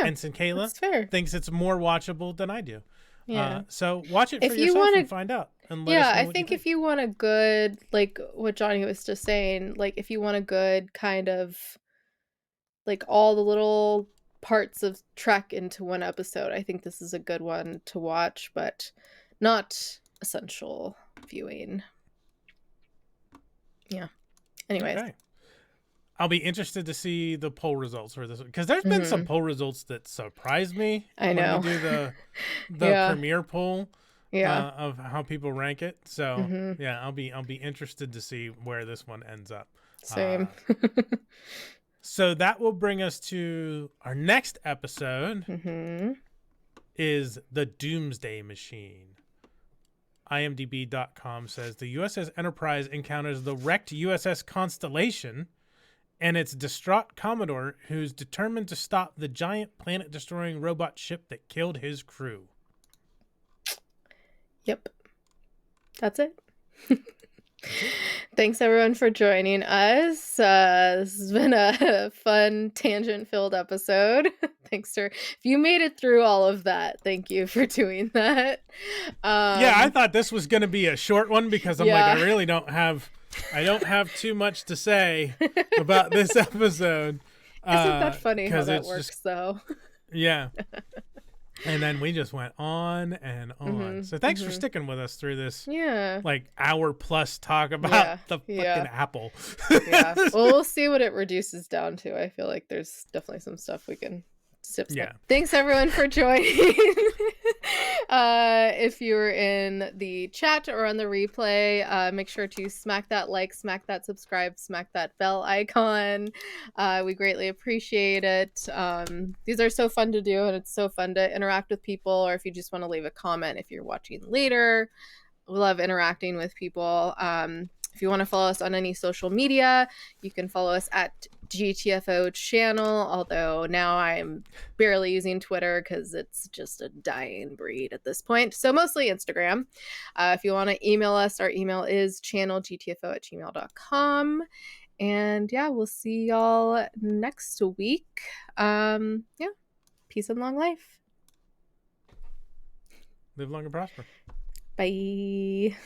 Ensign Kayla thinks it's more watchable than I do. Yeah. So watch it for yourself and find out. And let us know I think if you want a good, like what Johnny was just saying, like if you want a good kind of like all the little parts of Trek into one episode, I think this is a good one to watch, but not essential viewing. Yeah. Anyways. Okay. I'll be interested to see the poll results for this because there's been some poll results that surprised me. I know. When we do the premiere poll of how people rank it. So yeah, I'll be interested to see where this one ends up. Same. So that will bring us to our next episode. Is the Doomsday Machine. IMDb.com says the USS Enterprise encounters the wrecked USS Constellation and its distraught Commodore, who's determined to stop the giant planet-destroying robot ship that killed his crew. Yep. That's it. Thanks everyone for joining us. This has been a fun tangent-filled episode. If you made it through all of that, thank you for doing that. I thought this was going to be a short one because I'm like, I really don't have too much to say about this episode. Isn't that funny how that works though? Yeah. And then we just went on and on. So thanks for sticking with us through this like hour plus talk about the fucking Apple. Well, we'll see what it reduces down to. I feel like there's definitely some stuff we can skip. Thanks everyone for joining. If you're in the chat or on the replay, make sure to smack that like, smack that subscribe, smack that bell icon. We greatly appreciate it. These are so fun to do, and it's so fun to interact with people, or if you just want to leave a comment if you're watching later. We love interacting with people. If you want to follow us on any social media, you can follow us at GTFO channel, although now I'm barely using Twitter because it's just a dying breed at this point. So mostly Instagram. If you want to email us, our email is channelgtfo@gmail.com. And yeah, we'll see y'all next week. Yeah, peace and long life. Live long and prosper. Bye.